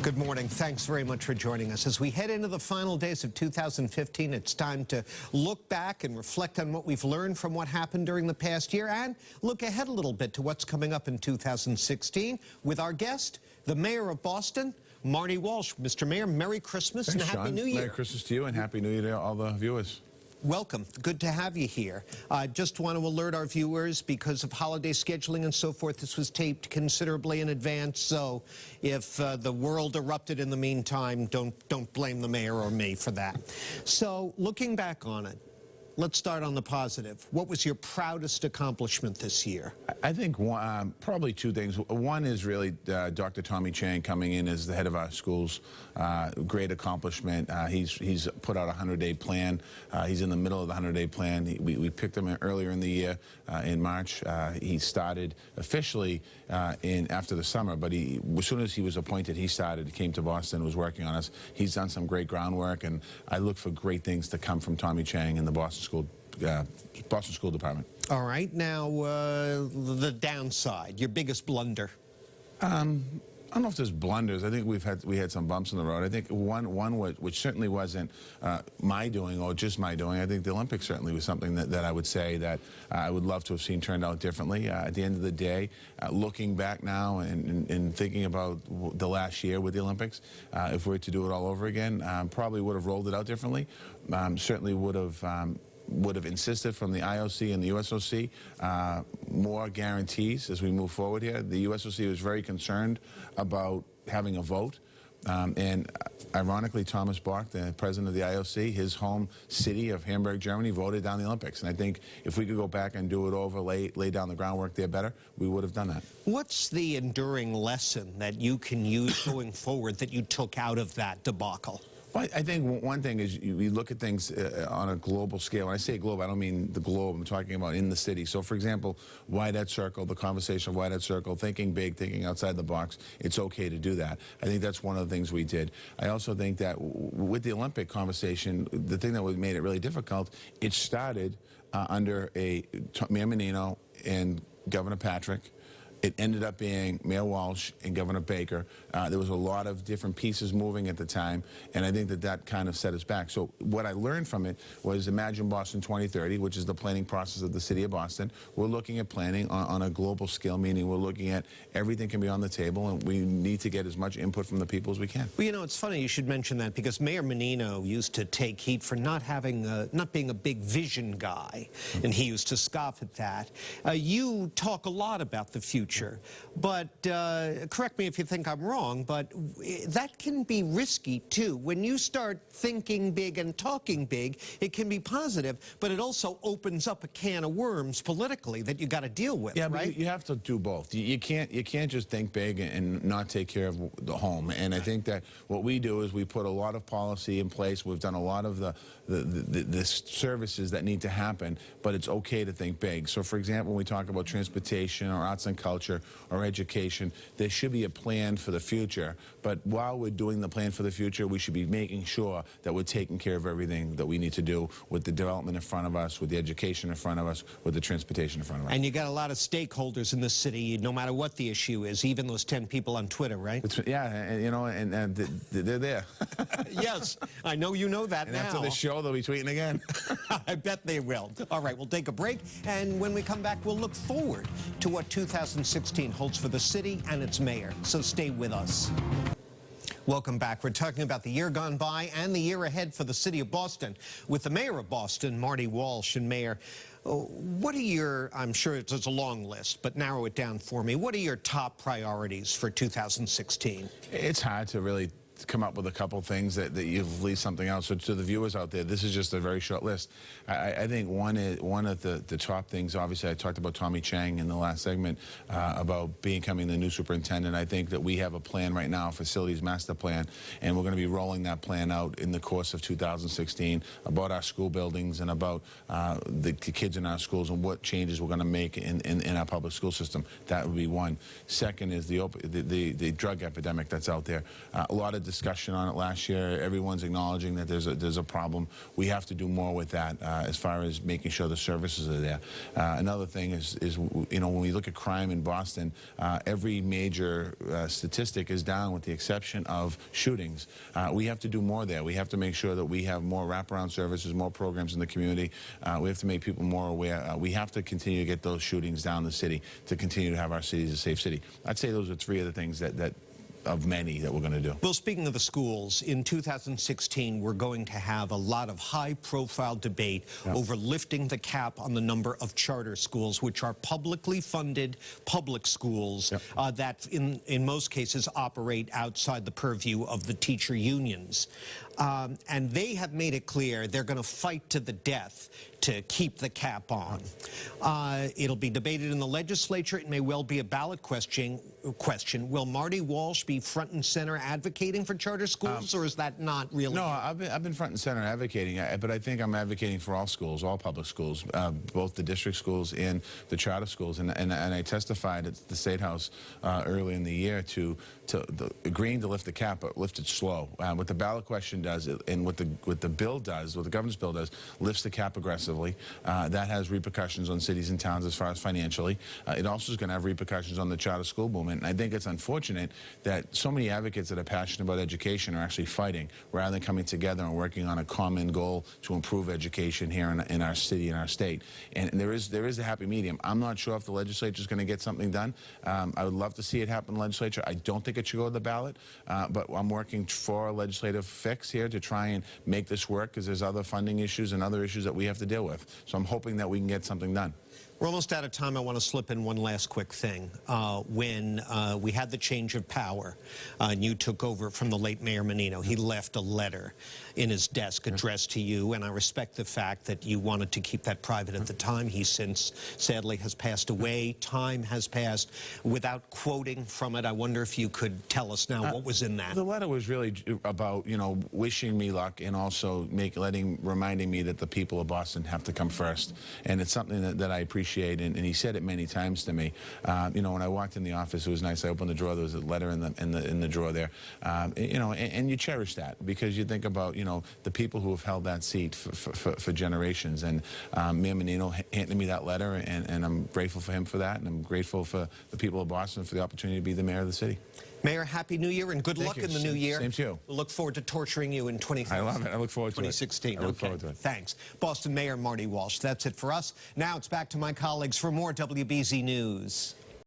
Good morning. Thanks very much for joining us. As we head into the final days of 2015, it's time to look back and reflect on what we've learned from what happened during the past year and look ahead a little bit to what's coming up in 2016 with our guest, the Mayor of Boston, Marty Walsh. Mr. Mayor, Merry Christmas and Happy New Year. Merry Christmas to you and Happy New Year to all the viewers. Welcome. Good to have you here. I just want to alert our viewers, because of holiday scheduling and so forth, this was taped considerably in advance, so if the world erupted in the meantime, don't blame the mayor or me for that. So, looking back on it, let's start on the positive. What was your proudest accomplishment this year? I think probably two things. One is really Dr. Tommy Chang coming in as the head of our schools. Great accomplishment. He's put out a 100-day plan. He's in the middle of the 100-day plan. We picked him earlier in the year in March. He started officially after the summer, but as soon as he was appointed, he came to Boston, was working on us. He's done some great groundwork, and I look for great things to come from Tommy Chang and the Boston School Department. All right, now the downside, your biggest blunder. I don't know if there's blunders. I think we had some bumps in the road. I think one which certainly wasn't my doing or just my doing. I think the Olympics certainly was something that I would say that I would love to have seen turned out differently. At the end of the day, looking back now and thinking about the last year with the Olympics, if we were to do it all over again, probably would have rolled it out differently. Certainly would have insisted from the IOC and the USOC more guarantees as we move forward here. The USOC was very concerned about having a vote. And ironically, Thomas Bach, the president of the IOC, his home city of Hamburg, Germany, voted down the Olympics. And I think if we could go back and do it over, lay down the groundwork there better, we would have done that. What's the enduring lesson that you can use going forward that you took out of that debacle? Well, I think one thing is you look at things on a global scale. When I say global, I don't mean the globe. I'm talking about in the city. So, for example, Whitehead Circle, the conversation of Whitehead Circle, thinking big, thinking outside the box, it's okay to do that. I think that's one of the things we did. I also think that with the Olympic conversation, the thing that made it really difficult, it started under Mayor Menino and Governor Patrick. It ended up being Mayor Walsh and Governor Baker. There was a lot of different pieces moving at the time, and I think that kind of set us back. So what I learned from it was Imagine Boston 2030, which is the planning process of the city of Boston. We're looking at planning on a global scale, meaning we're looking at everything can be on the table, and we need to get as much input from the people as we can. Well, you know, it's funny you should mention that, because Mayor Menino used to take heat for not being a big vision guy, and he used to scoff at that. You talk a lot about the future. But correct me if you think I'm wrong, but that can be risky too. When you start thinking big and talking big, it can be positive, but it also opens up a can of worms politically that you got to deal with, yeah, right? But you have to do both. You can't just think big and not take care of the home. And I think that what we do is we put a lot of policy in place. We've done a lot of the services that need to happen, but it's okay to think big. So, for example, when we talk about transportation or arts and culture or education, there should be a plan for the future. But while we're doing the plan for the future, we should be making sure that we're taking care of everything that we need to do with the development in front of us, with the education in front of us, with the transportation in front of us. And you got a lot of stakeholders in this city, no matter what the issue is, even those 10 people on Twitter, right? Yeah, and, you know, and they're there. Yes, I know you know that and now. After the show, they'll be tweeting again. I bet they will. All right, we'll take a break, and when we come back, we'll look forward to what 2016 holds for the city and its mayor. So stay with us. Welcome back. We're talking about the year gone by and the year ahead for the city of Boston with the mayor of Boston, Marty Walsh. And Mayor, what are your, I'm sure it's a long list, but narrow it down for me. What are your top priorities for 2016? It's hard to really come up with a couple things that you leave something else. So to the viewers out there, this is just a very short list. I think one of the top things, obviously I talked about Tommy Chang in the last segment about becoming the new superintendent. I think that we have a plan right now, a facilities master plan, and we're going to be rolling that plan out in the course of 2016 about our school buildings and about the kids in our schools and what changes we're going to make in our public school system. That would be one. Second is the drug epidemic that's out there. A lot of discussion on it last year. Everyone's acknowledging that there's a problem. We have to do more with that as far as making sure the services are there. Another thing is when we look at crime in Boston, every major statistic is down with the exception of shootings. We have to do more there. We have to make sure that we have more wraparound services, more programs in the community. We have to make people more aware. We have to continue to get those shootings down the city to continue to have our city as a safe city. I'd say those are three of the things that of many that we're going to do. Well, speaking of the schools, in 2016, we're going to have a lot of high-profile debate over lifting the cap on the number of charter schools, which are publicly funded public schools that, in most cases, operate outside the purview of the teacher unions. And they have made it clear they're going to fight to the death to keep the cap on. It'll be debated in the legislature. It may well be a ballot question. Will Marty Walsh be front and center advocating for charter schools, or is that not really? No, I've been front and center advocating, but I think I'm advocating for all schools, all public schools, both the district schools and the charter schools. And I testified at the State House early in the year to agreeing to lift the cap, but lift it slow. What the ballot question does, and what the bill does, what the governor's bill does, lifts the cap aggressively. That has repercussions on cities and towns as far as financially. It also is going to have repercussions on the charter school movement. And I think it's unfortunate that so many advocates that are passionate about education are actually fighting rather than coming together and working on a common goal to improve education here in our city and our state. And there is a happy medium. I'm not sure if the legislature is going to get something done. I would love to see it happen in the legislature. I don't think it should go to the ballot, but I'm working for a legislative fix here to try and make this work because there's other funding issues and other issues that we have to deal with. So I'm hoping that we can get something done. We're almost out of time. I want to slip in one last quick thing. When we had the change of power and you took over from the late Mayor Menino, he left a letter in his desk addressed to you, and I respect the fact that you wanted to keep that private at the time. He since, sadly, has passed away. Time has passed. Without quoting from it, I wonder if you could tell us now what was in that. The letter was really about, wishing me luck and also reminding me that the people of Boston have to come first. And it's something that I appreciate. And he said it many times to me. When I walked in the office, it was nice. I opened the drawer. There was a letter in the drawer there. And you cherish that because you think about the people who have held that seat for generations. And Mayor Menino handed me that letter, and I'm grateful for him for that. And I'm grateful for the people of Boston for the opportunity to be the mayor of the city. Mayor, Happy New Year and good luck in the new year. Same to you. We'll look forward to torturing you in 2016. I love it. I look forward to 2016. it. I look forward to it. Thanks. Boston Mayor Marty Walsh. That's it for us. Now it's back to my colleagues for more WBZ News.